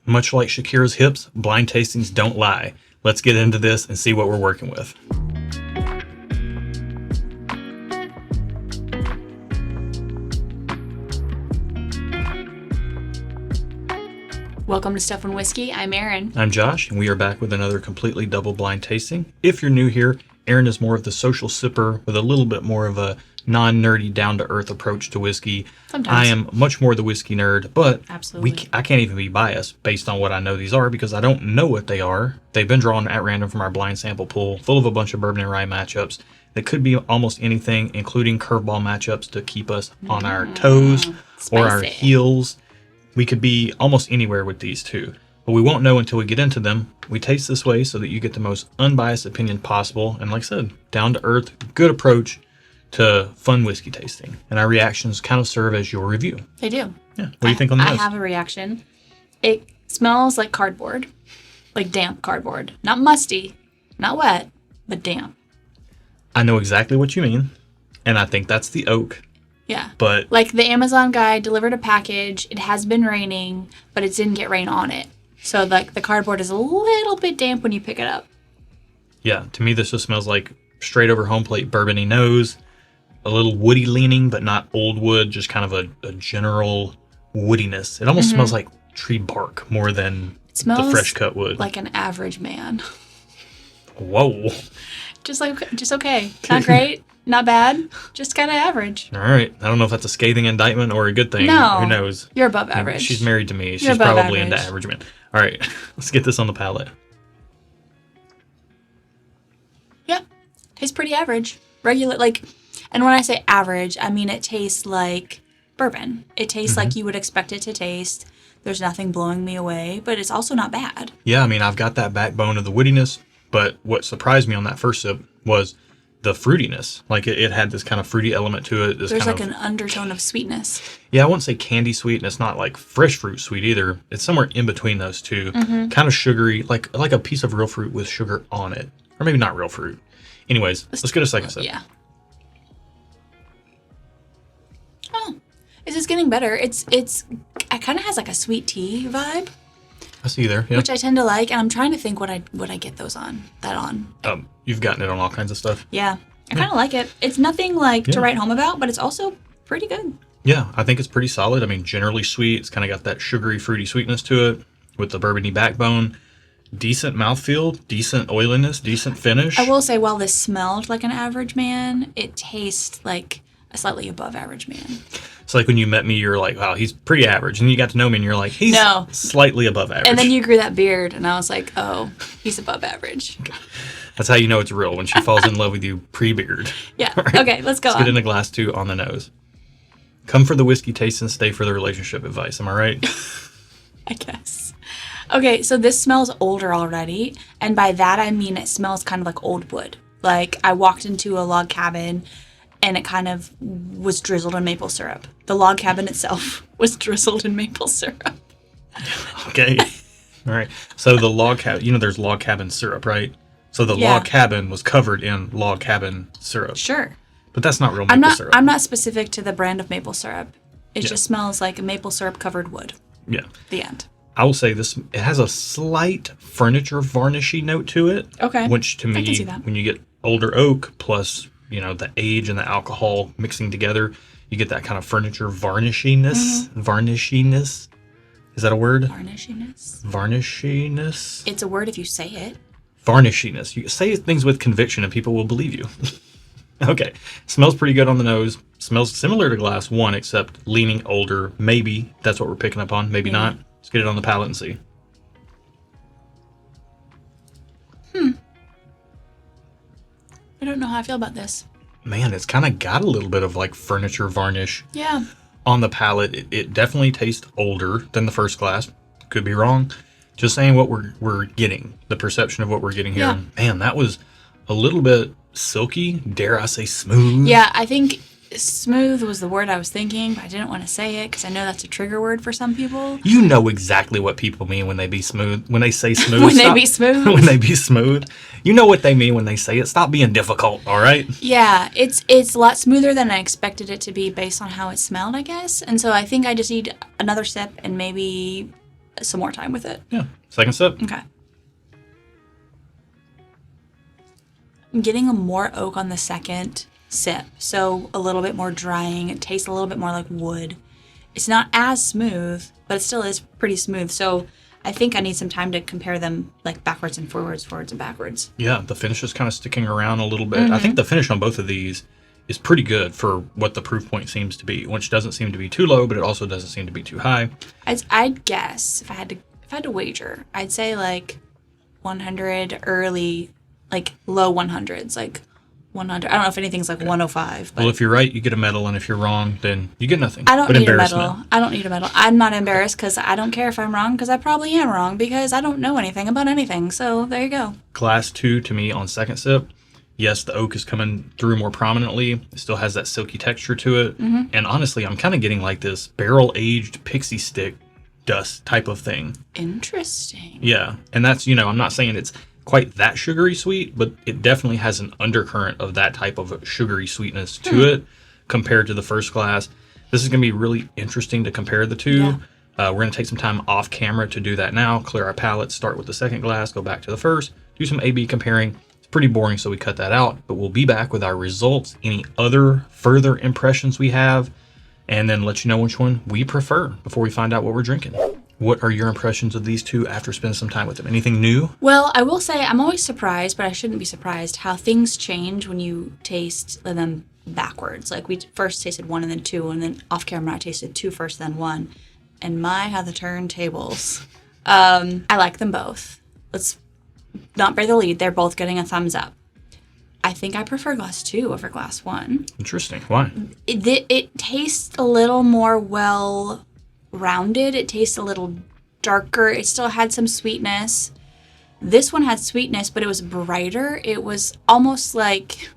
much like Shakira's hips, blind tastings don't lie. Let's get into this and see what we're working with. Welcome to Stuff and Whiskey. I'm Erin. I'm Josh, and we are back with another completely double blind tasting. If you're new here, Erin is more of the social sipper with a little bit more of a non-nerdy, down-to-earth approach to whiskey. Sometimes. I am much more the whiskey nerd, but Absolutely. I can't even be biased based on what I know these are because I don't know what they are. They've been drawn at random from our blind sample pool, full of a bunch of bourbon and rye matchups. That could be almost anything, including curveball matchups to keep us on our toes or our heels. We could be almost anywhere with these two, but we won't know until we get into them. We taste this way so that you get the most unbiased opinion possible. And like I said, down to earth, good approach to fun whiskey tasting. And our reactions kind of serve as your review. They do. Yeah. What do you think on this? I have a reaction. It smells like cardboard, like damp cardboard. Not musty, not wet, but damp. I know exactly what you mean. And I think that's the oak. Yeah. But like the Amazon guy delivered a package. It has been raining, but it didn't get rain on it. So like the cardboard is a little bit damp when you pick it up. Yeah. To me, this just smells like straight over home plate bourbony nose. A little woody leaning, but not old wood. Just kind of a general woodiness. It almost smells like tree bark more than the fresh cut wood. Like an average man. Whoa. Just okay. Not great. Not bad, just kind of average. All right. I don't know if that's a scathing indictment or a good thing. No. Who knows? You're above average. She's married to me. You're She's probably into average men. All right. Let's get this on the palate. Yeah. Tastes pretty average. Regular, like, and when I say average, I mean it tastes like bourbon. It tastes like you would expect it to taste. There's nothing blowing me away, but it's also not bad. Yeah, I mean, I've got that backbone of the woodiness, but what surprised me on that first sip was the fruitiness. Like it had this kind of fruity element to it. There's kind like of an undertone of sweetness. Yeah, I wouldn't say candy sweet, and it's not like fresh fruit sweet either. It's somewhere in between those two. Kind of sugary, like a piece of real fruit with sugar on it. Or maybe not real fruit. Anyways, let's get a second sip. Yeah. Oh, this is getting better. It kind of has like a sweet tea vibe. I see you there, yeah. Which I tend to like, and I'm trying to think what I get those on. You've gotten it on all kinds of stuff. Yeah. I kind of like it. It's nothing like to write home about, but it's also pretty good. Yeah, I think it's pretty solid. I mean, generally sweet. It's kind of got that sugary, fruity sweetness to it with the bourbony backbone. Decent mouthfeel, decent oiliness, decent finish. I will say, while this smelled like an average man, it tastes like a slightly above average man. It's like when you met me, you're like, wow, he's pretty average. And you got to know me and you're like, he's slightly above average. And then you grew that beard and I was like, oh, he's above average. Okay. That's how you know it's real, when she falls in love with you pre-beard. Yeah. Right. Okay, let's go on. Let's get into glass 2 on the nose. Come for the whiskey taste and stay for the relationship advice. Am I right? I guess. Okay, so this smells older already. And by that, I mean it smells kind of like old wood. Like I walked into a log cabin and it kind of was drizzled in maple syrup. The log cabin itself was drizzled in maple syrup. Okay. All right. So the log cabin, there's log cabin syrup, right? So the log cabin was covered in log cabin syrup. Sure. But that's not real maple syrup. I'm not specific to the brand of maple syrup. It just smells like a maple syrup covered wood. Yeah. The end. I will say this, it has a slight furniture varnishy note to it. Okay. Which to me, I can see that. When you get older oak plus, the age and the alcohol mixing together, you get that kind of furniture varnishiness. Varnishiness. Is that a word? Varnishiness. Varnishiness. It's a word if you say it. Varnishiness. You say things with conviction and people will believe you. Okay. Smells pretty good on the nose. Smells similar to glass 1, except leaning older. Maybe that's what we're picking up on. Maybe not. Let's get it on the palate and see. I don't know how I feel about this. Man, it's kind of got a little bit of like furniture varnish. Yeah. On the palate, it definitely tastes older than the first glass. Could be wrong. Just saying what we're getting, the perception of what we're getting here. Yeah. Man, that was a little bit silky. Dare I say smooth? Yeah, I think smooth was the word I was thinking, but I didn't want to say it because I know that's a trigger word for some people. You know exactly what people mean when they be smooth. When they say smooth. When they be smooth. When they be smooth. You know what they mean when they say it. Stop being difficult, all right? Yeah, it's a lot smoother than I expected it to be based on how it smelled, I guess. And so I think I just need another sip and maybe some more time with it. Yeah. Second sip. Okay. I'm getting a more oak on the second sip, so a little bit more drying. It tastes a little bit more like wood. It's not as smooth, but it still is pretty smooth. So I think I need some time to compare them like backwards and forwards, forwards and backwards. Yeah, the finish is kind of sticking around a little bit. I think the finish on both of these is pretty good for what the proof point seems to be, which doesn't seem to be too low, but it also doesn't seem to be too high. I'd guess if I had to wager, I'd say like 100 early, like low 100s, like 100. I don't know if anything's like 105. But Well, if you're right, you get a medal, and if you're wrong, then you get nothing. I don't but need a embarrassment. medal. I don't need a medal. I'm not embarrassed because I don't care if I'm wrong, because I probably am wrong because I don't know anything about anything. So there you go. Glass 2 to me on second sip. Yes, the oak is coming through more prominently. It still has that silky texture to it. And honestly, I'm kind of getting like this barrel-aged pixie stick dust type of thing. Interesting. Yeah, and that's, I'm not saying it's quite that sugary sweet, but it definitely has an undercurrent of that type of sugary sweetness to it compared to the first glass. This is going to be really interesting to compare the two. Yeah. We're going to take some time off camera to do that now, clear our palates, start with the second glass, go back to the first, do some A/B comparing. It's pretty boring, so we cut that out, but we'll be back with our results, any other further impressions we have, and then let you know which one we prefer before we find out what we're drinking. What are your impressions of these two after spending some time with them? Anything new? Well, I will say I'm always surprised, but I shouldn't be surprised how things change when you taste them backwards. Like we first tasted one and then two, and then off camera I tasted two first, then one. And my, how the turntables. I like them both. Let's not bear the lead. They're both getting a thumbs up. I think I prefer glass 2 over glass 1. Interesting. Why? It tastes a little more well-rounded. It tastes a little darker. It still had some sweetness. This one had sweetness, but it was brighter. It was almost like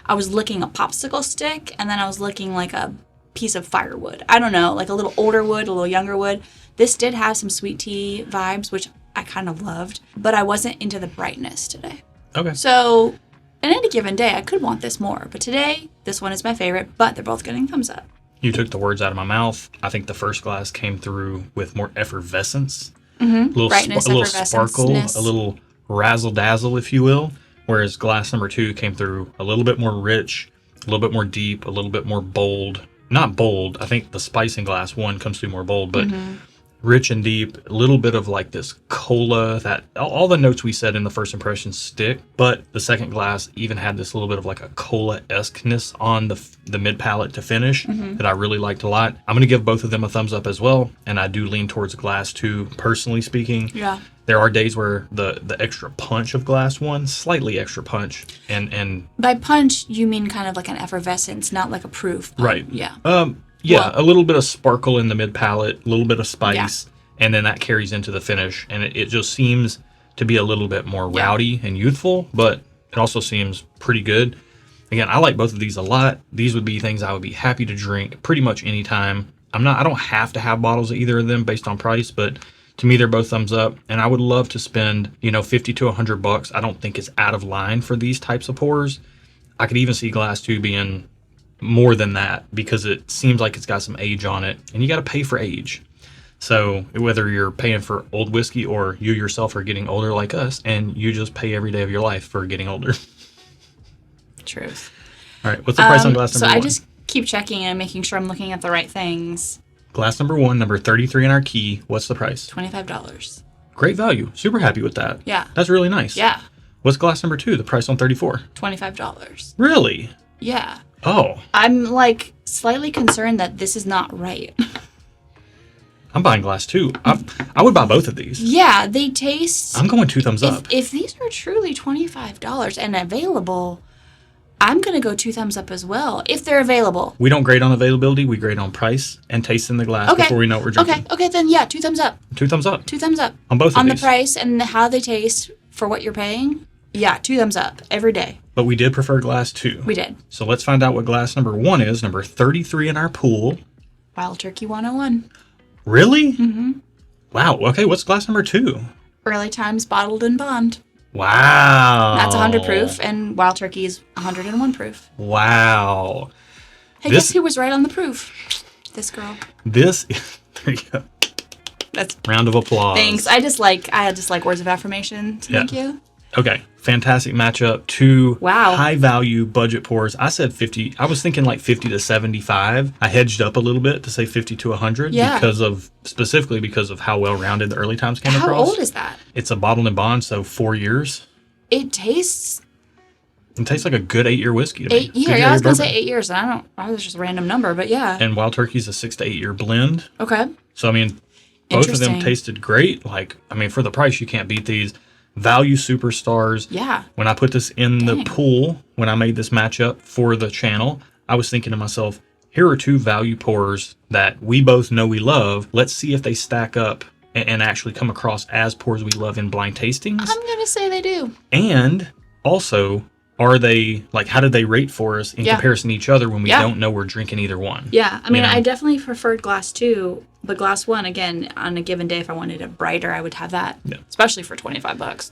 I was licking a popsicle stick, and then I was licking like a piece of firewood. I don't know, like a little older wood, a little younger wood. This did have some sweet tea vibes, which I kind of loved, but I wasn't into the brightness today. Okay. So, on any given day, I could want this more, but today, this one is my favorite, but they're both getting thumbs up. You took the words out of my mouth. I think the first glass came through with more effervescence, Brightness, a little sparkle, effervescence-ness. a little razzle dazzle, if you will. Whereas glass number 2 came through a little bit more rich, a little bit more deep, a little bit more bold. Not bold. I think the spice in glass 1 comes through more bold, but rich and deep. A little bit of like this cola, that all the notes we said in the first impression stick. But the second glass even had this little bit of like a cola-esqueness on the mid palate to finish that I really liked a lot. I'm going to give both of them a thumbs up as well, and I do lean towards glass 2 personally speaking. Yeah. There are days where the extra punch of glass 1, slightly extra punch, and By punch, you mean kind of like an effervescence, not like a proof. right. Yeah. Yeah, Well- a little bit of sparkle in the mid palate, a little bit of spice, and then that carries into the finish, and it just seems to be a little bit more rowdy and youthful, but it also seems pretty good. Again, I like both of these a lot. These would be things I would be happy to drink pretty much any time. I don't have to have bottles of either of them based on price, but to me, they're both thumbs up, and I would love to spend, $50 to $100. I don't think it's out of line for these types of pours. I could even see glass 2 being more than that because it seems like it's got some age on it, and you got to pay for age. So whether you're paying for old whiskey or you yourself are getting older like us, and you just pay every day of your life for getting older. Truth. All right, what's the price on glass number 1? So I just keep checking and making sure I'm looking at the right things. Glass number 1, number 33 in our key. What's the price? $25. Great value. Super happy with that. Yeah. That's really nice. Yeah. What's glass number 2, the price on 34? $25. Really? Yeah. Oh, I'm like slightly concerned that this is not right. I'm buying glass 2. I would buy both of these. Yeah, they taste. I'm going 2 thumbs up. If these are truly $25 and available, I'm going to go 2 thumbs up as well, if they're available. We don't grade on availability. We grade on price and taste in the glass Okay. before we know what we're drinking. Okay, then yeah, 2 thumbs up. 2 thumbs up 2 thumbs up. on both of On the these. price and how they taste for what you're paying. Yeah, 2 thumbs up every day. But we did prefer glass 2. We did. So let's find out what glass number 1 is, number 33 in our pool. Wild Turkey 101. Really? Mm-hmm. Wow. Okay, what's glass number 2? Early Times Bottled in Bond. Wow. That's 100 proof, and Wild Turkey is 101 proof. Wow. Hey, This- guess who was right on the proof? This girl. This, there you go. That's Round of applause. thanks. I just like words of affirmation. So thank you. Okay, fantastic matchup. Two Wow. high value budget pours. I said 50. I was thinking like 50 to 75. I hedged up a little bit to say 50 to 100 specifically because of how well rounded the early times came across. How old is that? It's a bottled and bond, so 4 years. It tastes It tastes like a good 8-year whiskey to me. 8 years. Yeah, I was gonna say 8 years. I was just a random number, but yeah. And Wild Turkey's a 6 to 8 year blend. Okay. So I mean, both of them tasted great. Like, I mean, for the price, you can't beat these. Value superstars. Yeah. When I put this in the pool, when I made this matchup for the channel, I was thinking to myself, here are two value pours that we both know we love. Let's see if they stack up and actually come across as pours we love in blind tastings. I'm going to say they do. And also, are they, like, how did they rate for us in comparison to each other when we don't know we're drinking either one? Yeah. I mean, I definitely preferred glass 2. But glass 1, again, on a given day, if I wanted it brighter, I would have that. Yeah. Especially for $25.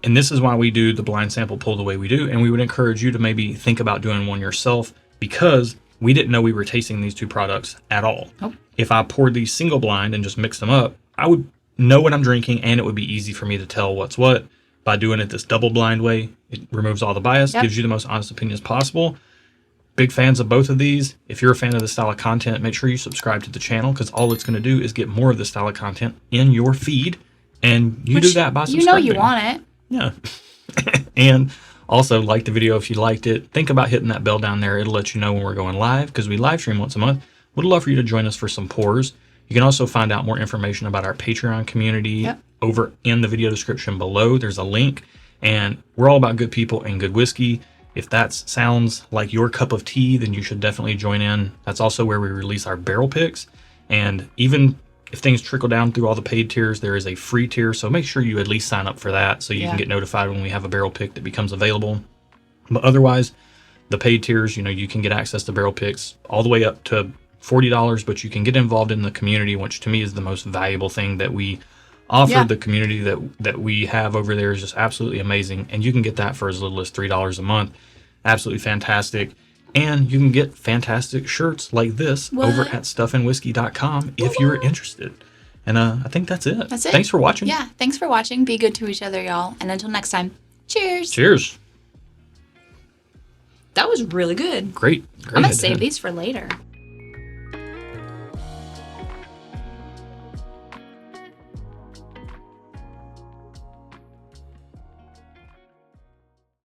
And this is why we do the blind sample pull the way we do. And we would encourage you to maybe think about doing one yourself, because we didn't know we were tasting these two products at all. Nope. If I poured these single blind and just mixed them up, I would know what I'm drinking, and it would be easy for me to tell what's what. By doing it this double blind way, it removes all the bias, gives you the most honest opinions possible. Big fans of both of these. If you're a fan of this style of content, make sure you subscribe to the channel, because all it's going to do is get more of this style of content in your feed. And you do that by subscribing. You want it. Yeah. And also, like the video if you liked it. Think about hitting that bell down there. It'll let you know when we're going live, because we live stream once a month. Would love for you to join us for some pours. You can also find out more information about our Patreon community over in the video description below. There's a link. And we're all about good people and good whiskey. If that sounds like your cup of tea, then you should definitely join in. That's also where we release our barrel picks. And even if things trickle down through all the paid tiers, there is a free tier. So make sure you at least sign up for that so you can get notified when we have a barrel pick that becomes available. But otherwise, the paid tiers, you know, you can get access to barrel picks all the way up to $40, but you can get involved in the community, which to me is the most valuable thing that we offer. The community that we have over there is just absolutely amazing, and you can get that for as little as $3 a month. Absolutely fantastic. And you can get fantastic shirts like this over at stuffandwhiskey.com if you're interested. And I think that's it. That's it. Thanks for watching. Yeah, thanks for watching. Be good to each other, y'all. And until next time, cheers. Cheers. That was really good. Great. I'm going to save these for later.